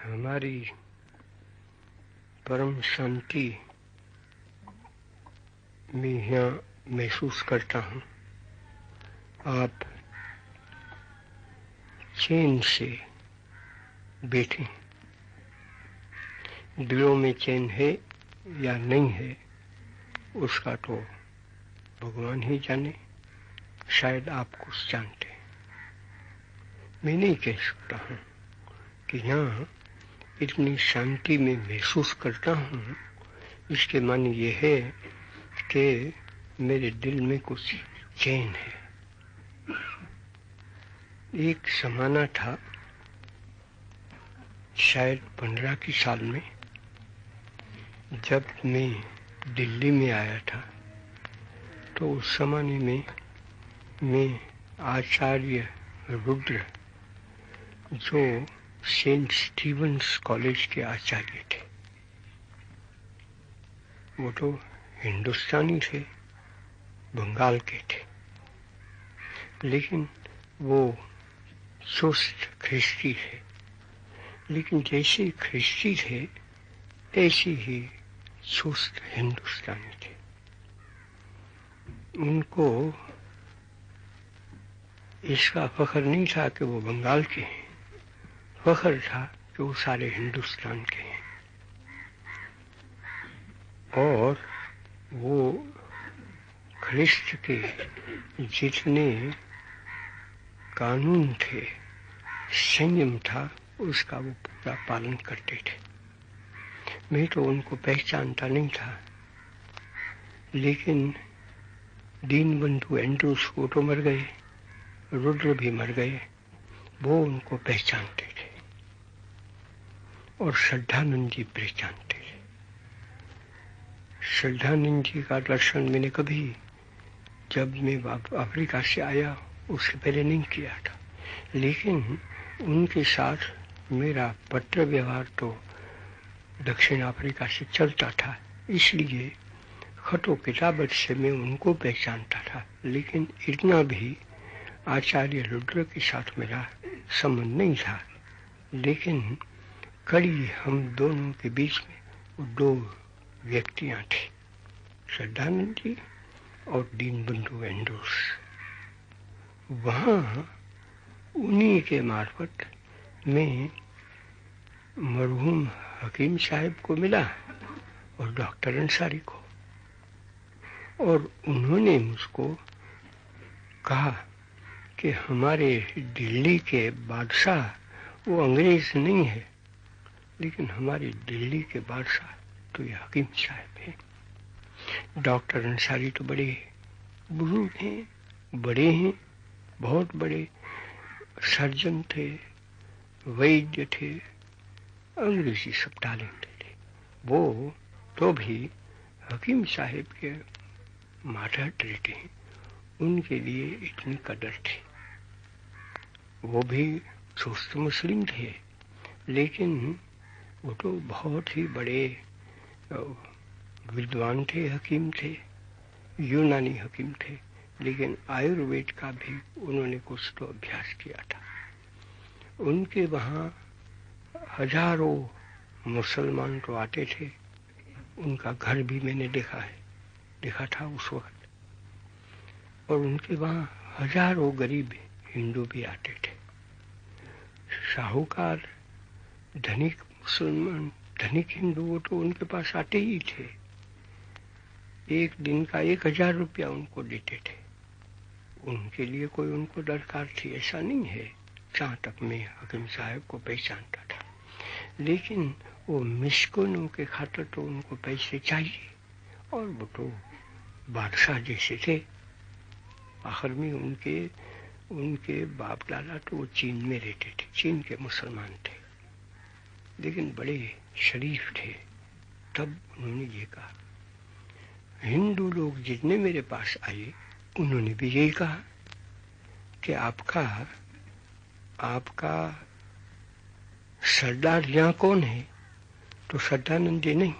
हमारी परम शांति मैं यहाँ महसूस करता हूँ। आप चैन से बैठे, दिलों में चैन है या नहीं है उसका तो भगवान ही जाने, शायद आप कुछ जानते हैं। मैं नहीं कह सकता हूँ कि यहाँ इतनी शांति में महसूस करता हूँ, इसके माने ये है कि मेरे दिल में कुछ चैन है। एक ज़माना था, शायद 15 की साल में, जब मैं दिल्ली में आया था, तो उस ज़माने में मैं आचार्य रुद्र, जो सेंट स्टीवंस कॉलेज के आचार्य थे, वो तो हिंदुस्तानी थे, बंगाल के थे, लेकिन वो चुस्त ख्रिस्ती थे। लेकिन जैसे ख्रिस्ती थे ऐसे ही चुस्त हिंदुस्तानी थे। उनको इसका फख्र नहीं था कि वो बंगाल के हैं, फख्र था कि वो सारे हिंदुस्तान के हैं। और वो ख्रिस्त के जितने कानून थे, संयम था, उसका वो पूरा पालन करते थे। मैं तो उनको पहचानता नहीं था, लेकिन दीनबंधु एंड्रूस वो तो मर गए, रुद्र भी मर गए, वो उनको पहचानते थे और श्रद्धानंद जी पहचानते थे। श्रद्धानंद जी का दर्शन मैंने कभी, जब मैं अफ्रीका से आया उससे पहले नहीं किया था, लेकिन उनके साथ मेरा पत्र व्यवहार तो दक्षिण अफ्रीका से चलता था, इसलिए खतों किताबत से मैं उनको पहचानता था। लेकिन इतना भी आचार्य रुद्र के साथ मेरा संबंध नहीं था। लेकिन कड़ी हम दोनों के बीच में दो व्यक्तियां थे, श्रद्धानंद जी और दीनबंधु एंड्रूस। वहाँ उन्हीं के मार्फत मैं मरहूम हकीम साहब को मिला और डॉक्टर अंसारी को, और उन्होंने मुझको कहा कि हमारे दिल्ली के बादशाह वो अंग्रेज नहीं है, लेकिन हमारे दिल्ली के बादशाह तो ये हकीम साहब हैं। डॉक्टर अंसारी तो बड़े बुजुर्ग हैं, बड़े हैं, बहुत बड़े सर्जन थे, वैद्य थे, अंग्रेजी सब टैलेंट थे। वो तो भी हकीम साहब के मातहत रहते हैं, उनके लिए इतनी कदर थी। वो भी चुस्त मुस्लिम थे, लेकिन वो तो बहुत ही बड़े विद्वान थे, हकीम थे, यूनानी हकीम थे, लेकिन आयुर्वेद का भी उन्होंने कुछ तो अभ्यास किया था। उनके वहाँ हजारों मुसलमान तो आते थे, उनका घर भी मैंने देखा था उस वक्त, और उनके वहाँ हजारों गरीब हिंदू भी आते थे। साहूकार, धनिक मुसलमान, धनिक हिंदू वो तो उनके पास आते ही थे। एक दिन का 1000 रुपया उनको देते थे। उनके लिए कोई उनको दरकार थी ऐसा नहीं है, जहाँ तक मैं हकीम साहब को पहचानता था। लेकिन वो मिस्किनों के खातिर तो उनको पैसे चाहिए, और वो तो बादशाह जैसे थे। आखिर में उनके बाप दादा तो वो चीन में रहते थे, चीन के मुसलमान थे, लेकिन बड़े शरीफ थे। तब उन्होंने ये कहा, हिंदू लोग जितने मेरे पास आए उन्होंने भी यही कहा कि आपका सरदार यहाँ कौन है? तो श्रद्धानंद जी नहीं,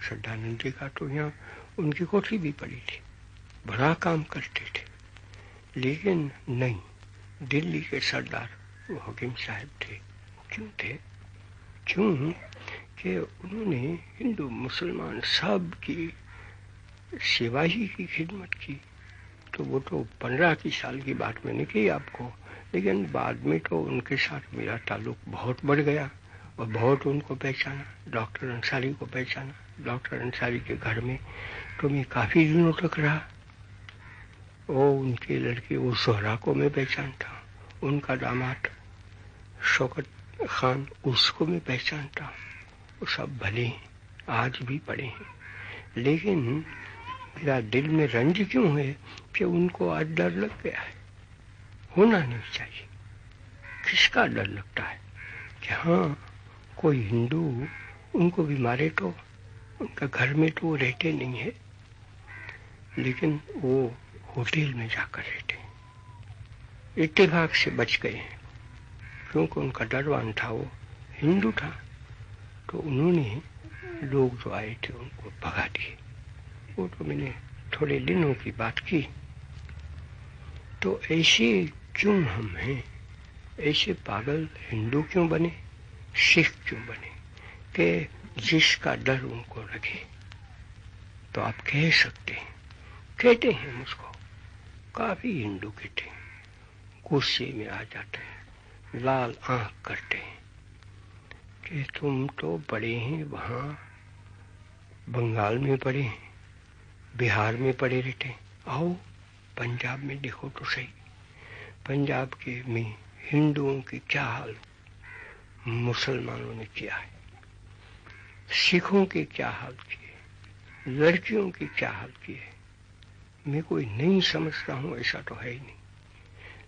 श्रद्धानंद जी का तो यहाँ उनकी कोठी भी पड़ी थी, बड़ा काम करते थे। लेकिन नहीं, दिल्ली के सरदार वो हकीम साहब थे। क्यों थे? क्यों कि उन्होंने हिंदू मुसलमान सब की सेवा ही की, खिदमत की। तो वो तो 15 की साल की बात मैंने की आपको, लेकिन बाद में तो उनके साथ मेरा ताल्लुक बहुत बढ़ गया और बहुत उनको पहचाना, डॉक्टर अंसारी को पहचाना। डॉक्टर अंसारी के घर में तो मैं काफ़ी दिनों तक रहा। वो उनके लड़के वो सोहरा को मैं पहचानता, उनका दामाद शौकत खान उसको मैं पहचानता। वो सब भले हैं, आज भी पड़े हैं, लेकिन मेरा दिल में रंज क्यों है कि उनको आज डर लग गया है। होना नहीं चाहिए। किसका डर लगता है कि हाँ कोई हिंदू उनको भी मारे तो उनका घर में तो वो रहते नहीं है, लेकिन वो होटल में जाकर रहते हैं। इत्तेफाक से बच गए हैं, क्योंकि उनका डरवान था, वो हिंदू था। तो उन्होंने लोग जो आए थे उनको भगा दिए। वो तो मैंने थोड़े दिनों की बात की। तो ऐसे क्यों हम हैं, ऐसे पागल हिंदू क्यों बने, सिख क्यों बने कि जिसका डर उनको लगे तो आप कह सकते हैं, कहते हैं मुझको, काफी हिंदू कहते हैं, गुस्से में आ जाते हैं, लाल आंख करते हैं कि तुम तो पढ़े हैं, वहां बंगाल में पढ़े हैं, बिहार में पढ़े रहते हैं, आओ पंजाब में देखो तो सही, पंजाब के में हिंदुओं की क्या हाल मुसलमानों ने किया है, सिखों के क्या हाल किए, लड़कियों की क्या हाल किए। मैं कोई नहीं समझता हूँ ऐसा तो है ही नहीं,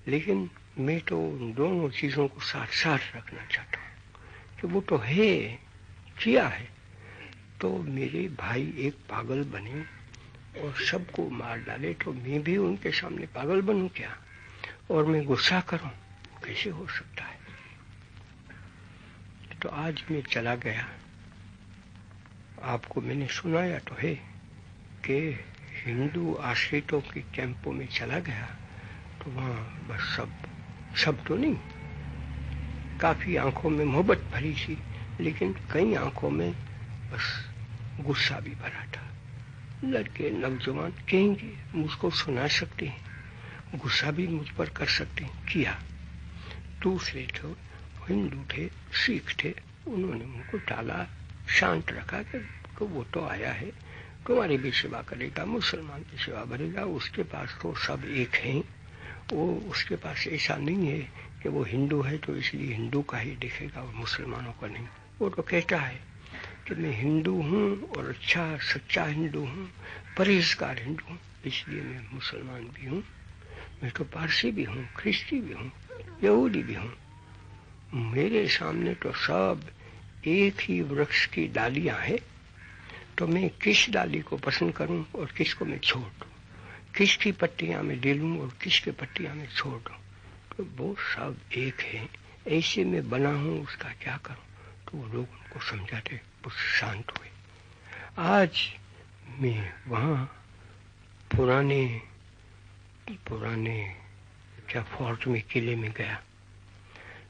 लेकिन मैं तो उन दोनों चीजों को साथ साथ रखना चाहता हूँ कि वो तो है, किया है। तो मेरे भाई एक पागल बने और सबको मार डाले तो मैं भी उनके सामने पागल बनूं क्या, और मैं गुस्सा करूं, कैसे हो सकता है। तो आज मैं चला गया, आपको मैंने सुनाया तो है कि हिंदू आश्रितों के कैंपों में चला गया, तो वहां बस सब तो नहीं, काफी आंखों में मोहब्बत भरी थी, लेकिन कई आंखों में बस गुस्सा भी भरा था। लड़के नौजवान कहेंगे, मुझको सुना सकते हैं, गुस्सा भी मुझ पर कर सकते हैं, किया। दूसरे थे, हिंदू थे, सिख थे, उन्होंने उनको टाला, शांत रखा कि वो तो आया है, तुम्हारी भी सेवा करेगा, मुसलमान की सेवा करेगा, उसके पास तो सब एक हैं। वो उसके पास ऐसा नहीं है कि वो हिंदू है तो इसलिए हिंदू का ही दिखेगा और मुसलमानों का नहीं। वो तो कहता है कि मैं हिंदू हूँ और अच्छा सच्चा हिंदू हूँ, परहेजगार हिंदू हूँ, इसलिए मैं मुसलमान भी हूँ, मैं तो पारसी भी हूँ, ख्रिस्ती भी हूँ, यहूदी भी हूँ। मेरे सामने तो सब एक ही वृक्ष की डालियां हैं, तो मैं किस डाली को पसंद करूं और किसको मैं छोड़ दूं, किसकी पत्तियां मैं ले लूं और किसकी पत्तियां मैं छोड़ दूं। तो वो सब एक है, ऐसे में बना हूं, उसका क्या करूं। तो वो लोग उनको समझाते, वो शांत हुए। आज मैं वहां पुराने क्या फोर्ट में, किले में गया,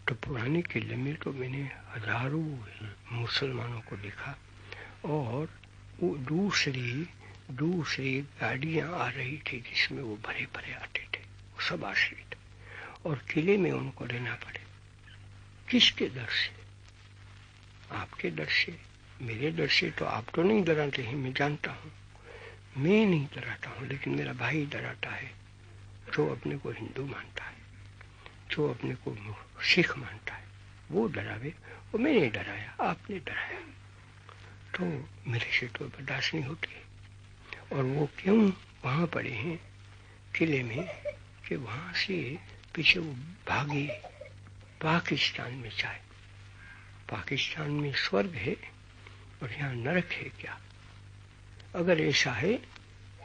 तो पुराने किले में तो मैंने हजारों मुसलमानों को देखा और वो दूसरी गाड़ियां आ रही थी जिसमें वो भरे भरे आते थे, वो सब आश्रित, और किले में उनको रहना पड़े। किसके डर से, आपके डर से, मेरे डर से तो आप तो नहीं डराते हैं, मैं जानता हूँ, मैं नहीं डराता हूँ, लेकिन मेरा भाई डराता है, जो अपने को हिंदू मानता है, जो अपने को सिख मानता है, वो डरावे। वो मैंने डराया, आपने डराया, तो मेरे से तो बर्दाश्त नहीं होती। और वो क्यों वहां पड़े हैं किले में कि वहां से पीछे वो भागे पाकिस्तान में जाए। पाकिस्तान में स्वर्ग है और यहाँ नरक है क्या? अगर ऐसा है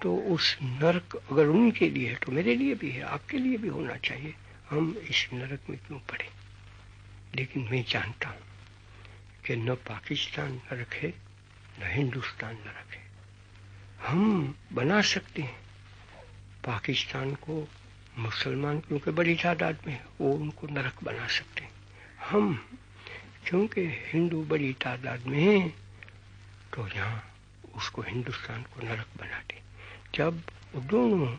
तो उस नरक अगर उनके लिए है तो मेरे लिए भी है, आपके लिए भी होना चाहिए। हम इस नरक में क्यों पड़े? लेकिन मैं जानता हूं कि न पाकिस्तान नरक है न हिंदुस्तान नरक है। हम बना सकते हैं पाकिस्तान को, मुसलमान क्योंकि बड़ी तादाद में है, वो उनको नरक बना सकते हैं। हम क्योंकि हिंदू बड़ी तादाद में है, तो यहाँ उसको हिंदुस्तान को नरक बना दे। जब वो दोनों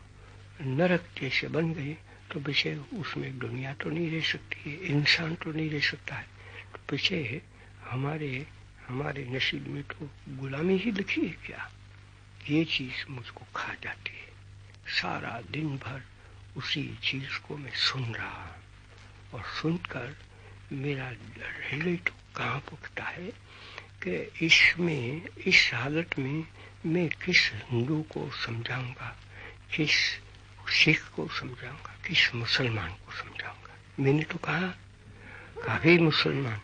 नरक जैसे बन गए तो पीछे उसमें दुनिया तो नहीं रह सकती है, इंसान तो नहीं रह सकता है। तो पीछे हमारे नसीब में तो गुलामी ही लिखी है क्या? ये चीज मुझको खा जाती है। सारा दिन भर उसी चीज को मैं सुन रहा और सुनकर मेरा हृदय तो कांप उठता है कि इस हालत में मैं किस हिंदू को समझाऊंगा, किस सिख को समझाऊंगा, किस मुसलमान को समझाऊंगा। मैंने तो कहा, काफी मुसलमान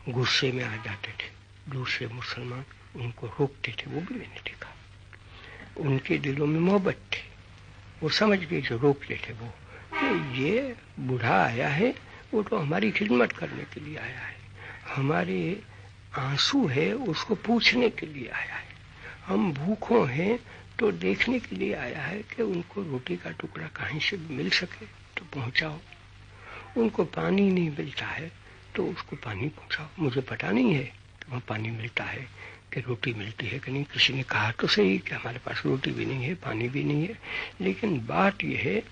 गुस्से में आ जाते थे, दूसरे मुसलमान उनको रोकते थे, वो भी मैंने देखा। उनके दिलों में मोहब्बत थी, वो समझ गए जो रोकते थे वो कि ये बूढ़ा आया है, वो तो हमारी खिदमत करने के लिए आया है, हमारे आंसू है उसको पूछने के लिए आया है, हम भूखों हैं तो देखने के लिए आया है कि उनको रोटी का टुकड़ा कहीं से मिल सके तो पहुंचाओ, उनको पानी नहीं मिलता है तो उसको पानी पहुंचाओ। मुझे पता नहीं है कि वहाँ पानी मिलता है कि रोटी मिलती है कि नहीं, किसी ने कहा तो सही कि हमारे पास रोटी भी नहीं है, पानी भी नहीं है, लेकिन बात यह है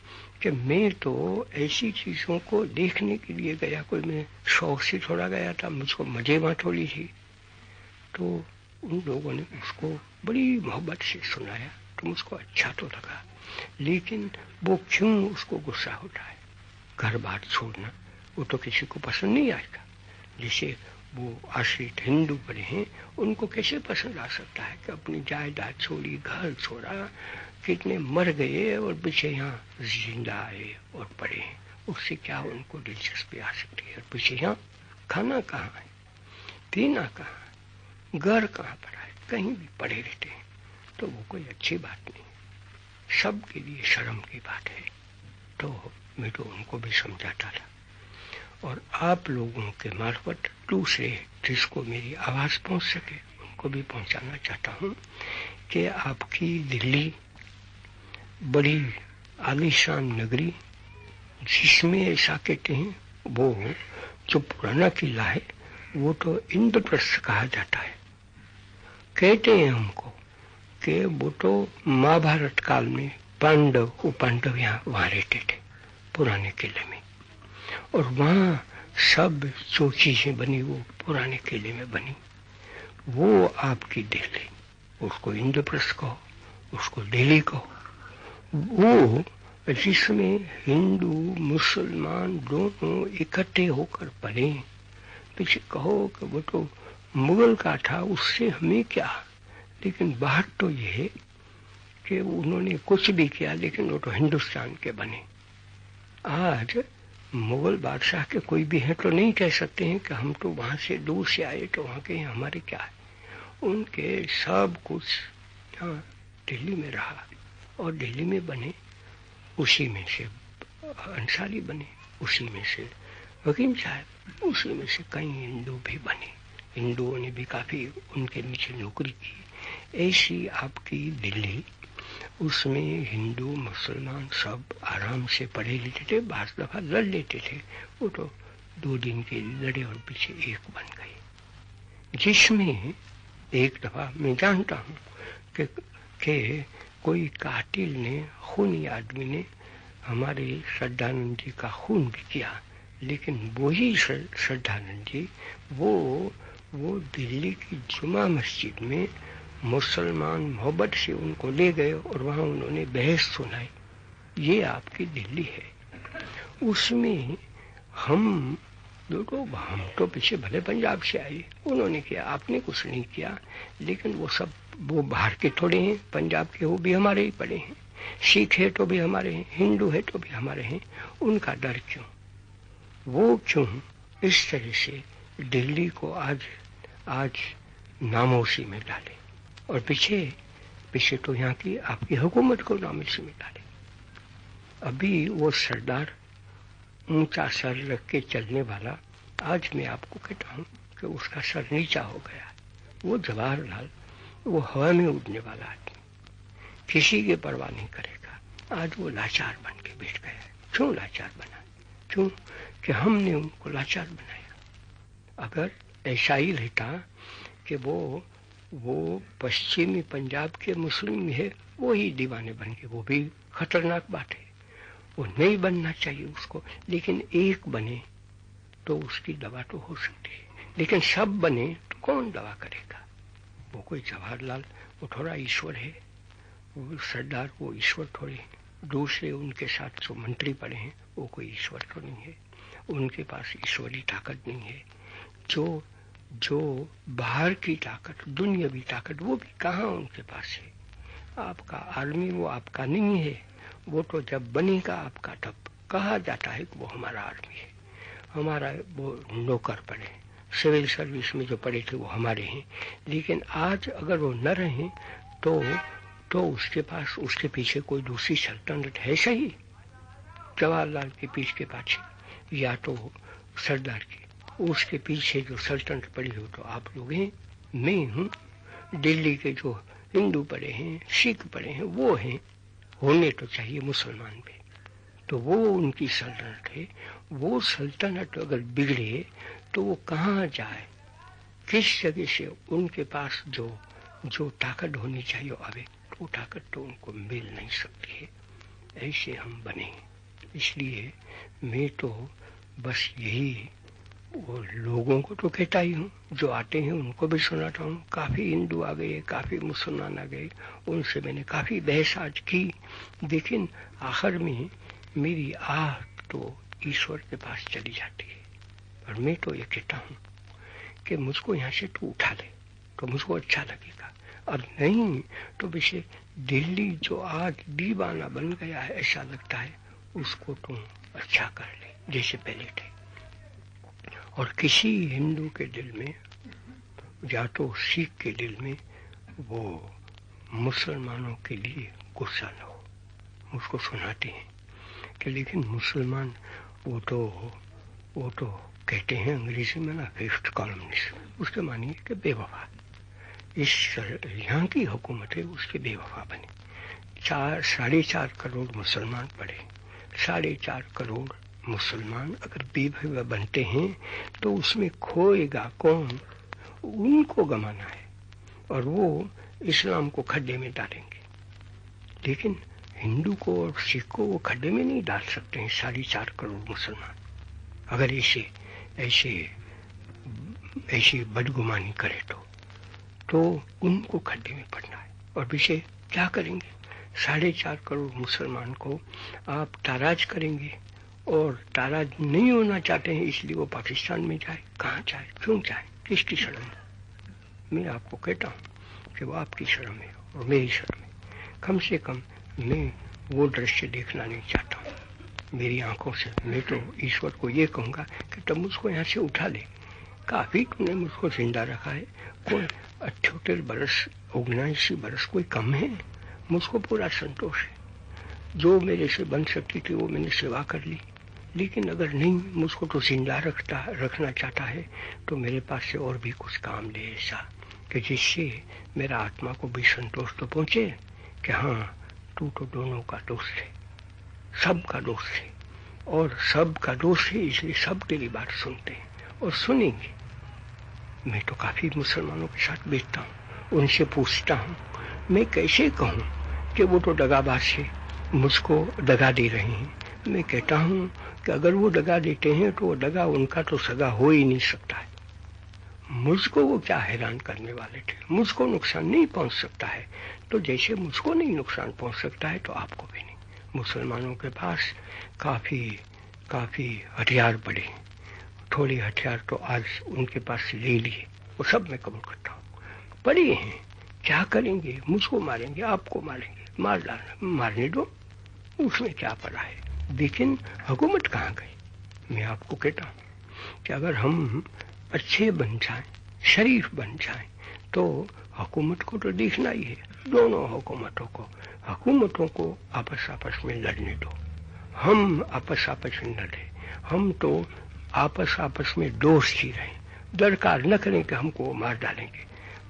कि मैं तो ऐसी चीजों को देखने के लिए गया, कोई मैं शौक से थोड़ा गया था, मुझको मजे में थोड़ी थी। तो उन लोगों ने उसको बड़ी मोहब्बत से सुनाया तो मुझको अच्छा तो लगा, लेकिन वो क्यों उसको गुस्सा होता है? घर बार छोड़ना वो तो किसी को पसंद नहीं आएगा। जैसे वो आश्रित हिंदू बने हैं, उनको कैसे पसंद आ सकता है कि अपनी जायदाद छोड़ी, घर छोड़ा, कितने मर गए और पीछे यहाँ जिंदा आए और पड़े हैं, उससे क्या उनको दिलचस्पी आ सकती है? और पीछे यहाँ खाना कहाँ है, पीना कहाँ है, घर कहाँ पड़ा है, कहीं भी पड़े रहते हैं, तो वो कोई अच्छी बात नहीं, सबके लिए शर्म की बात है। तो मैं तो उनको भी समझाता था, और आप लोगों के मार्फत दूसरे जिसको मेरी आवाज पहुंच सके उनको भी पहुंचाना चाहता हूं कि आपकी दिल्ली बड़ी आलीशान नगरी, जिसमें ऐसा कहते हैं वो जो पुराना किला है वो तो इंद्रप्रस्थ कहा जाता है। कहते हैं हमको कि वो तो महाभारत काल में पांडव यहाँ वहां रहते थे पुराने किले में, और वहां सब जो चीजें बनी वो पुराने किले में बनी। वो आपकी दिल्ली, उसको इंद्रप्रस्थ कहो, उसको दिल्ली कहो, वो जिसमें हिंदू मुसलमान दोनों इकट्ठे होकर पड़े। पीछे कहो कि वो तो मुगल का था, उससे हमें क्या, लेकिन बात तो ये है कि उन्होंने कुछ भी किया लेकिन वो तो हिंदुस्तान के बने। आज मुगल बादशाह के कोई भी हैं तो नहीं कह सकते हैं कि हम तो वहां से दूर से आए तो वहां के हमारे क्या है। उनके सब कुछ यहाँ दिल्ली में रहा और दिल्ली में बने, उसी में से अंसारी बने, उसी में से हकीम साहब, उसी में से कई हिंदू भी बने, हिंदुओं ने भी काफी उनके नीचे नौकरी की। ऐसी आपकी दिल्ली, उसमें हिंदू मुसलमान सब आराम से पढ़े लेते थे, बास दफा लड़ लेते थे, वो तो 2 दिन के लड़े और पीछे एक बन गए। जिसमें एक दफा मैं जानता हूँ कि कोई कातिल ने, खूनी आदमी ने हमारे श्रद्धानंद जी का खून भी किया, लेकिन वही श्रद्धानंद जी वो दिल्ली की जुमा मस्जिद में मुसलमान मोहब्बत से उनको ले गए और वहां उन्होंने बहस सुनाई। ये आपकी दिल्ली है। उसमें हम तो पीछे भले पंजाब से आए, उन्होंने किया, आपने कुछ नहीं किया, लेकिन वो बाहर के थोड़े हैं, पंजाब के वो भी हमारे ही पड़े हैं, सिख है तो भी हमारे हैं, हिंदू है तो भी हमारे हैं। उनका डर क्यों? वो क्यों इस तरह से दिल्ली को आज नामोशी में डाले, और पीछे तो यहाँ की आपकी हुकूमत को नामोशी में डाले। अभी वो सरदार ऊंचा सर रख के चलने वाला, आज मैं आपको कहता हूँ कि उसका सर नीचा हो गया। वो जवाहरलाल, वो हवा में उड़ने वाला आदमी, किसी की परवाह नहीं करेगा, आज वो लाचार बन के बैठ गया है। क्यों लाचार बना? क्यों कि हमने उनको लाचार बनाया। अगर ऐसा ही रहता कि वो पश्चिमी पंजाब के मुस्लिम है, वो ही दीवाने बन गए, वो भी खतरनाक बात है, वो नहीं बनना चाहिए उसको, लेकिन एक बने तो उसकी दवा तो हो सकती है, लेकिन सब बने तो कौन दवा करेगा? वो कोई जवाहरलाल वो थोड़ा ईश्वर है, वो सरदार वो ईश्वर थोड़े हैं, दूसरे उनके साथ जो मंत्री पड़े हैं वो कोई ईश्वर तो नहीं है, उनके पास ईश्वरी ताकत नहीं है। जो बाहर की ताकत, दुनियावी ताकत, वो भी कहाँ उनके पास है। आपका आर्मी वो आपका नहीं है, वो तो जब बनेगा आपका तब कहा जाता है कि वो हमारा आर्मी है, हमारा वो नौकर पड़े, सिविल सर्विस में जो पड़े थे वो हमारे हैं। लेकिन आज अगर वो न रहें तो उसके पास, उसके पीछे कोई दूसरी सल्तनत है सही, जवाहरलाल के पीछे के पाछे या तो सरदार की, उसके पीछे जो सल्तनत पड़ी हो तो आप लोग हैं, मैं हूँ, दिल्ली के जो हिंदू पड़े हैं, सिख पड़े हैं, वो हैं, होने तो चाहिए मुसलमान भी, तो वो उनकी सल्तनत है। वो सल्तनत अगर बिगड़े तो वो कहाँ जाए, किस जगह से उनके पास जो ताकत होनी चाहिए आवे, वो ताकत तो उनको मिल नहीं सकती है। ऐसे हम बने, इसलिए मैं तो बस यही वो लोगों को तो कहता ही हूँ, जो आते हैं उनको भी सुनाता हूँ। काफ़ी हिंदू आ गए, काफ़ी मुसलमान आ गए, उनसे मैंने काफ़ी बहस आज की, लेकिन आखिर में मेरी आह तो ईश्वर के पास चली जाती है। और मैं तो ये कहता हूँ कि मुझको यहाँ से तू उठा ले तो मुझको अच्छा लगेगा, और नहीं तो वैसे दिल्ली जो आज दीवाना बन गया है ऐसा लगता है, उसको तुम अच्छा कर ले जैसे पहले थे। और किसी हिंदू के दिल में या तो सिख के दिल में वो मुसलमानों के लिए गुस्सा न हो। मुझको सुनाते हैं कि लेकिन मुसलमान वो तो कहते हैं अंग्रेजी में ना फिफ्थ कॉलमनिस्ट, उसके मानिए कि बेवफा, इस यहाँ की हुकूमत है उसके बेवफा बने। 4.5 करोड़ मुसलमान पड़े, 4.5 करोड़ मुसलमान अगर बेवफा बनते हैं तो उसमें खोएगा कौन? उनको गंवाना है, और वो इस्लाम को खड्डे में डालेंगे। लेकिन हिंदू को और सिख को वो खड्डे में नहीं डाल सकते हैं 4.5 करोड़ मुसलमान, अगर ऐसी बदगुमानी करे तो उनको खड्डे में पड़ना है। और विषय क्या करेंगे? 4.5 करोड़ मुसलमान को आप ताराज करेंगे, और ताराज नहीं होना चाहते हैं इसलिए वो पाकिस्तान में जाए, कहाँ जाए, क्यों जाए, किसकी शर्म? मैं आपको कहता हूँ कि वो आपकी शर्म है और मेरी शर्म है। कम से कम मैं वो दृश्य देखना नहीं चाहता हूँ मेरी आंखों से। मैं तो ईश्वर को ये कहूँगा कि तब मुझको यहाँ से उठा ले, काफ़ी तुमने मुझको जिंदा रखा है, कोई 78 बरस 79 बरस कोई कम है, मुझको पूरा संतोष है। जो मेरे से बन सकती थी वो मैंने सेवा कर ली, लेकिन अगर नहीं मुझको तो जिंदा रखना चाहता है तो मेरे पास से और भी कुछ काम ले ऐसा कि जिससे मेरा आत्मा को भी संतोष तो पहुँचे कि हाँ तू तो दोनों का दोस्त है, सबका दोस्त है, और सबका दोस्त है इसलिए सब तेरी बात सुनते हैं और सुनेंगे। मैं तो काफ़ी मुसलमानों के साथ बैठता हूँ, उनसे पूछता हूँ, मैं कैसे कहूँ कि वो तो दगाबाज है, मुझको दगा दे रहे हैं। मैं कहता हूँ कि अगर वो दगा देते हैं तो वो दगा उनका तो सगा हो ही नहीं सकता है। मुझको वो क्या हैरान करने वाले थे, मुझको नुकसान नहीं पहुँच सकता है, तो जैसे मुझको नहीं नुकसान पहुँच सकता है तो आपको भी नहीं। मुसलमानों के पास काफ़ी हथियार पड़े, थोड़े हथियार तो आज उनके पास से ले लिए, वो सब मैं कबूल करता हूँ, पड़े हैं, क्या करेंगे, मुझको मारेंगे, आपको मारेंगे, मारने दो, उसमें क्या पड़ा है। लेकिन हुकूमत कहाँ गई? मैं आपको कहता हूँ कि अगर हम अच्छे बन जाएं, शरीफ बन जाएं, तो हुकूमत को तो देखना ही है, दोनों हुकूमतों को आपस में लड़ने दो। हम आपस में लड़े, हम तो आपस में दोस्त ही रहें, दरकार न करें कि हमको मार डालेंगे।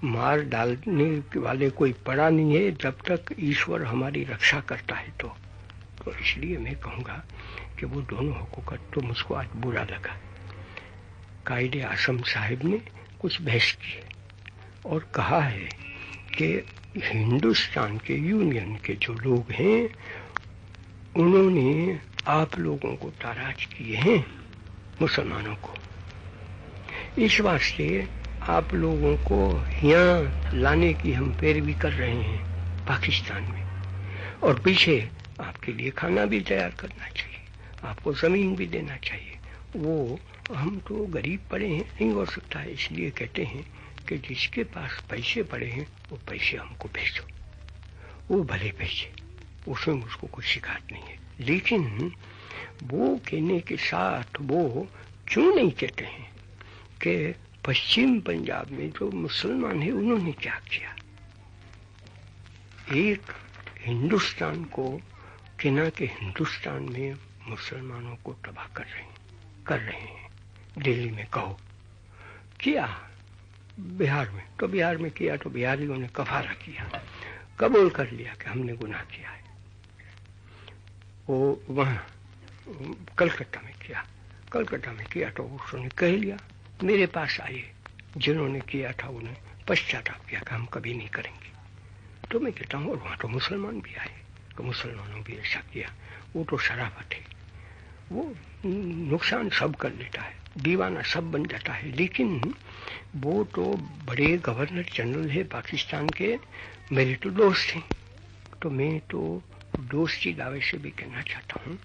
मार डालने वाले कोई पड़ा नहीं है जब तक ईश्वर हमारी रक्षा करता है तो इसलिए मैं कहूँगा कि वो दोनों हुकूकत तो मुझको आज बुरा लगा। कायदे आज़म साहब ने कुछ बहस की है और कहा है कि हिंदुस्तान के यूनियन के जो लोग हैं उन्होंने आप लोगों को नाराज किए हैं, मुसलमानों को। इस वास्ते आप लोगों को यहाँ लाने की हम पैरवी कर रहे हैं पाकिस्तान में, और पीछे आपके लिए खाना भी तैयार करना चाहिए, आपको जमीन भी देना चाहिए। वो हम तो गरीब पड़े हैं, नहीं हो सकता है, इसलिए कहते हैं कि जिसके पास पैसे पड़े हैं वो पैसे हमको भेजो, वो भले भेजे, उसमें मुझको कोई शिकायत नहीं है। लेकिन वो कहने के साथ वो क्यों नहीं कहते हैं कि पश्चिम पंजाब में जो मुसलमान है उन्होंने क्या किया। एक हिंदुस्तान को कहना कि हिंदुस्तान में मुसलमानों को तबाह कर रहे हैं। दिल्ली में कहो किया, बिहार में तो बिहार में किया तो बिहारियों ने कफारा किया, कबूल कर लिया कि हमने गुनाह किया है। वो वहां कलकत्ता में किया तो उसने कह लिया, मेरे पास आए जिन्होंने किया था उन्हें पश्चाताप किया कि हम कभी नहीं करेंगे। तो मैं कहता हूँ, और वहां तो मुसलमान भी आए तो मुसलमानों भी ऐसा किया। वो तो शराफत है, वो नुकसान सब कर लेता है, दीवाना सब बन जाता है। लेकिन वो तो बड़े गवर्नर जनरल है पाकिस्तान के, मेरे तो दोस्त हैं। तो मैं तो दोस्ती दावे से भी कहना चाहता हूँ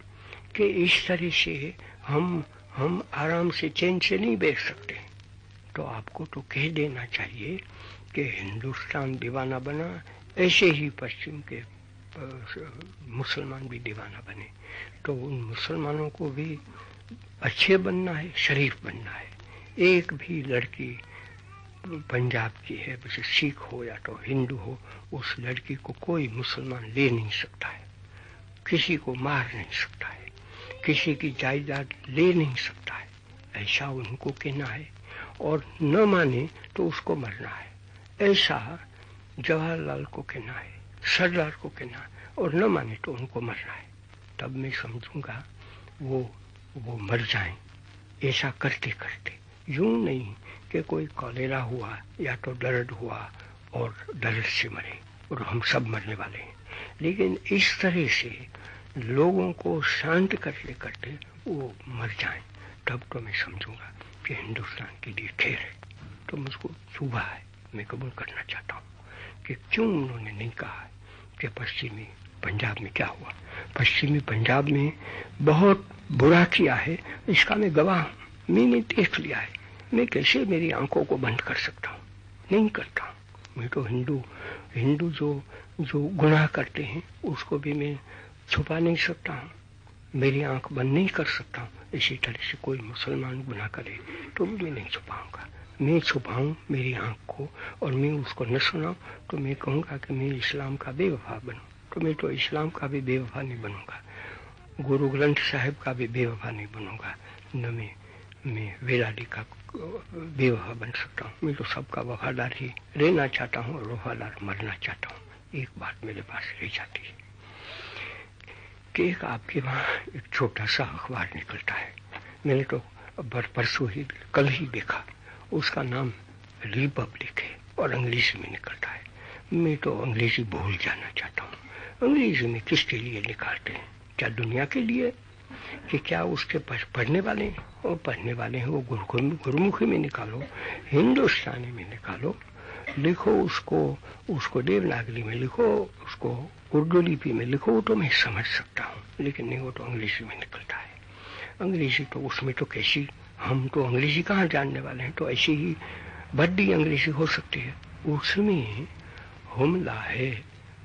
कि इस तरह से हम आराम से चैन से नहीं बैठ सकते। तो आपको तो कह देना चाहिए कि हिंदुस्तान दीवाना बना, ऐसे ही पश्चिम के मुसलमान भी दीवाना बने। तो उन मुसलमानों को भी अच्छे बनना है, शरीफ बनना है। एक भी लड़की पंजाब की है, जैसे सिख हो या तो हिंदू हो, उस लड़की को कोई मुसलमान ले नहीं सकता है, किसी को मार नहीं सकता है, किसी की जायदाद ले नहीं सकता है, ऐसा उनको कहना है। और न माने तो उसको मरना है, ऐसा जवाहरलाल को कहना है, सरदार को कहना है, और न माने तो उनको मरना है। तब मैं समझूंगा वो मर जाएं, ऐसा करते करते। यूं नहीं कि कोई कॉलेरा हुआ या तो दर्द हुआ और दर्द से मरे, और हम सब मरने वाले हैं। लेकिन इस तरह से लोगों को शांत करते करते वो मर जाएं, तब तो मैं समझूंगा कि हिंदुस्तान के लिए खैर है। तो मुझको चुभा है, मैं कबूल करना चाहता हूँ कि क्यों उन्होंने नहीं कहा कि पश्चिमी पंजाब में क्या हुआ। पश्चिमी पंजाब में बहुत बुरा किया है, इसका मैं गवाह हूँ, मैंने देख लिया है। मैं कैसे मेरी आंखों को बंद कर सकता हूँ, नहीं करता हूँ। मैं तो हिंदू जो गुनाह करते हैं उसको भी मैं छुपा नहीं सकता हूँ, मेरी आंख बंद नहीं कर सकता हूँ। इसी तरह से कोई मुसलमान गुनाह करे तो मैं नहीं छुपाऊंगा। मैं छुपाऊं मेरी आंख को और मैं उसको न सुनाऊं तो मैं कहूँगा कि मैं इस्लाम का बेवफा बनूं। तो मैं तो इस्लाम का भी बेवफा नहीं बनूंगा, गुरु ग्रंथ साहिब का भी बेवफा नहीं बनूंगा, न मैं वेलाडी का बेवफा बन सकता हूँ। मैं तो सबका वफादार ही रहना चाहता हूँ और वफादार मरना चाहता हूँ। एक बात मेरे पास रह जाती है कि एक आपके वहाँ एक छोटा सा अखबार निकलता है, मैंने तो परसों ही कल ही देखा, उसका नाम रिपब्लिक है और अंग्रेजी में निकलता है। मैं तो अंग्रेजी भूल जाना चाहता हूँ। अंग्रेजी में किसके लिए निकालते हैं, क्या दुनिया के लिए कि क्या उसके पढ़ने वाले हैं? और पढ़ने वाले हैं वो गुरुमुखी में निकालो, हिंदुस्तानी में निकालो, लिखो उसको देवनागरी में लिखो, उसको उर्दू लिपि में लिखो, तो मैं समझ सकता हूँ। लेकिन नहीं, वो तो अंग्रेजी में निकलता है। अंग्रेजी तो उसमें तो कैसी, हम तो अंग्रेजी कहाँ जानने वाले हैं, तो ऐसी ही भद्दी अंग्रेजी हो सकती है। उसमें हमला है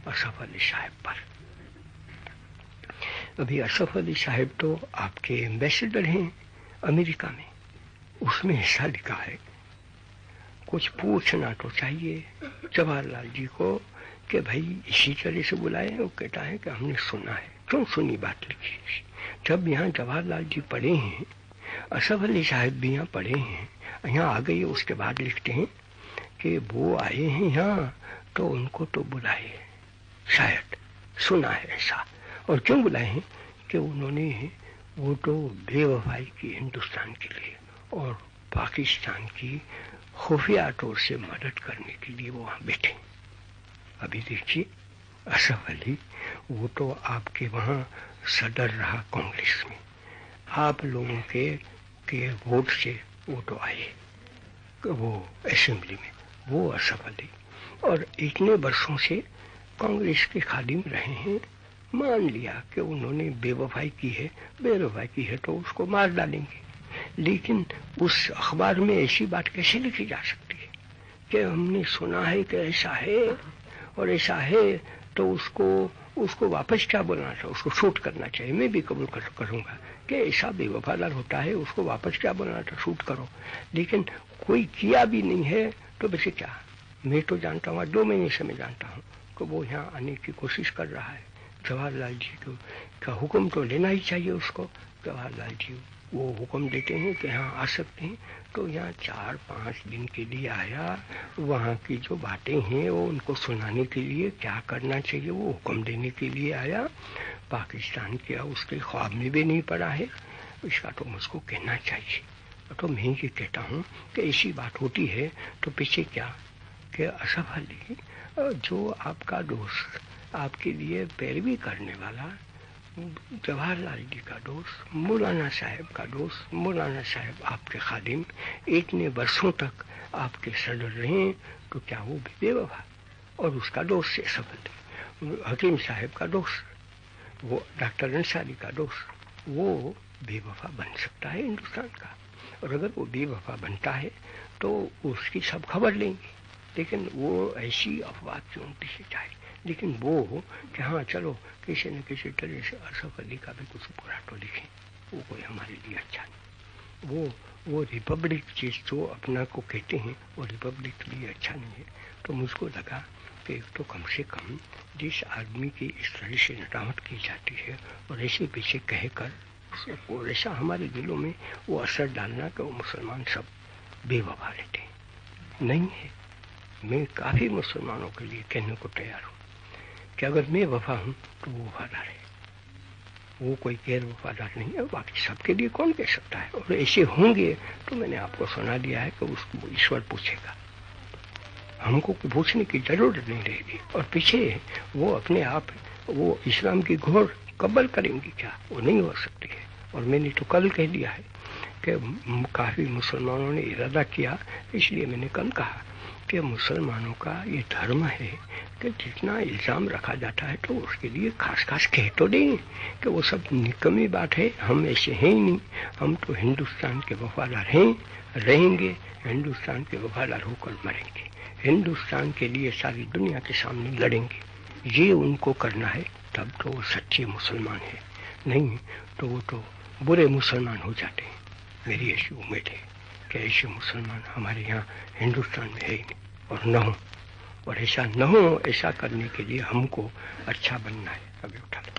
असफ अली साहब पर। अभी असफ अली साहब तो आपके एम्बेसडर हैं अमेरिका में, उसमें हिस्सा लिखा है। कुछ पूछना तो चाहिए जवाहरलाल जी को कि भाई इसी तरह से बुलाए। वो कहता है कि हमने सुना है। क्यों सुनी बात लिखी? जब यहाँ जवाहरलाल जी पढ़े हैं, असफ अली साहब भी यहाँ पढ़े हैं, यहाँ आ गए, उसके बाद लिखते हैं कि वो आए हैं यहाँ तो उनको तो बुलाए, शायद सुना है ऐसा। और क्यों बुलाए हैं कि उन्होंने वो तो बेवफाई की हिंदुस्तान के लिए और पाकिस्तान की खुफिया तौर से मदद करने के लिए वो वहां बैठे। अभी देखिए असफ अली, वो तो आपके वहां सदर रहा कांग्रेस में, आप लोगों के वोट से वो तो आए वो असेंबली में, वो असफ अली, और इतने वर्षों से कांग्रेस के खादिम रहे हैं। मान लिया कि उन्होंने बेवफाई की है तो उसको मार डालेंगे, लेकिन उस अखबार में ऐसी बात कैसे लिखी जा सकती है कि हमने सुना है कि ऐसा है और ऐसा है, तो उसको वापस क्या बोलना था, उसको शूट करना चाहिए। मैं भी कबूल करूंगा कि ऐसा बेवफादार होता है, उसको वापस क्या बोलना था, शूट करो। लेकिन कोई किया भी नहीं है तो वैसे क्या। मैं तो जानता हूँ, 2 महीने से मैं जानता हूँ कि वो यहाँ आने की कोशिश कर रहा है। जवाहरलाल जी का हुक्म तो लेना ही चाहिए उसको। जवाहरलाल जी वो हुक्म देते हैं कि यहाँ आ सकते हैं, तो यहाँ 4-5 दिन के लिए आया। वहाँ की जो बातें हैं वो उनको सुनाने के लिए, क्या करना चाहिए वो हुक्म देने के लिए आया। पाकिस्तान क्या उसके ख्वाब में भी नहीं पड़ा है, इसका तो मुझको कहना चाहिए। तो मैं ये कहता हूँ कि ऐसी बात होती है तो पीछे क्या कि असफ अली जो आपका दोस्त, आपके लिए पैरवी करने वाला, जवाहरलाल जी का दोस्त, मौलाना साहब का दोस्त, मौलाना साहब आपके खादिम, इतने वर्षों तक आपके सदर रहे, तो क्या वो भी बेवफा। और उसका दोस्त से सफल, हकीम साहब का दोस्त, वो डॉक्टर अंसारी का दोस्त, वो बेवफा बन सकता है हिंदुस्तान का। और अगर वो बेवफा बनता है तो उसकी सब खबर लेंगे, लेकिन वो ऐसी अफवाह क्यों से जाए। लेकिन वो कि हाँ चलो किसी न किसी तरह से असफ अली का भी कुछ बुरा तो लिखें, वो कोई हमारे लिए अच्छा नहीं। वो रिपब्लिक चीज जो अपना को कहते हैं वो रिपब्लिक के लिए अच्छा नहीं है। तो मुझको लगा कि तो कम से कम जिस आदमी की इस तरह से नदामत की जाती है और ऐसे पीछे कहकर और ऐसा हमारे दिलों में वो असर डालना कि वो मुसलमान सब बेवफा रहते हैं, नहीं है। मैं काफी मुसलमानों के लिए कहने को तैयार हूँ कि अगर मैं वफा हूं तो वो वफादार है, वो कोई गैर वफादार नहीं है। बाकी सबके लिए कौन कह सकता है। और ऐसे होंगे तो मैंने आपको सुना दिया है कि उसको ईश्वर पूछेगा, हमको पूछने की जरूरत नहीं रहेगी। और पीछे वो अपने आप वो इस्लाम की घोर कबल करेंगी क्या, वो नहीं हो सकती है। और मैंने तो कल कह दिया है कि काफी मुसलमानों ने इरादा किया, इसलिए मैंने कल कहा कि मुसलमानों का ये धर्म है कि जितना इल्जाम रखा जाता है तो उसके लिए खास खास कह तो दें कि वो सब निकम्मी बात है, हम ऐसे हैं ही नहीं, हम तो हिंदुस्तान के वफादार हैं, रहेंगे, हिंदुस्तान के वफादार होकर मरेंगे, हिंदुस्तान के लिए सारी दुनिया के सामने लड़ेंगे। ये उनको करना है, तब तो वो सच्चे मुसलमान है, नहीं तो वो तो बुरे मुसलमान हो जाते हैं। मेरी ऐसी उम्मीद है कि ऐसे मुसलमान हमारे यहाँ हिंदुस्तान में है ही नहीं और न हो, और ऐसा न हो, ऐसा करने के लिए हमको अच्छा बनना है। अभी उठा लो।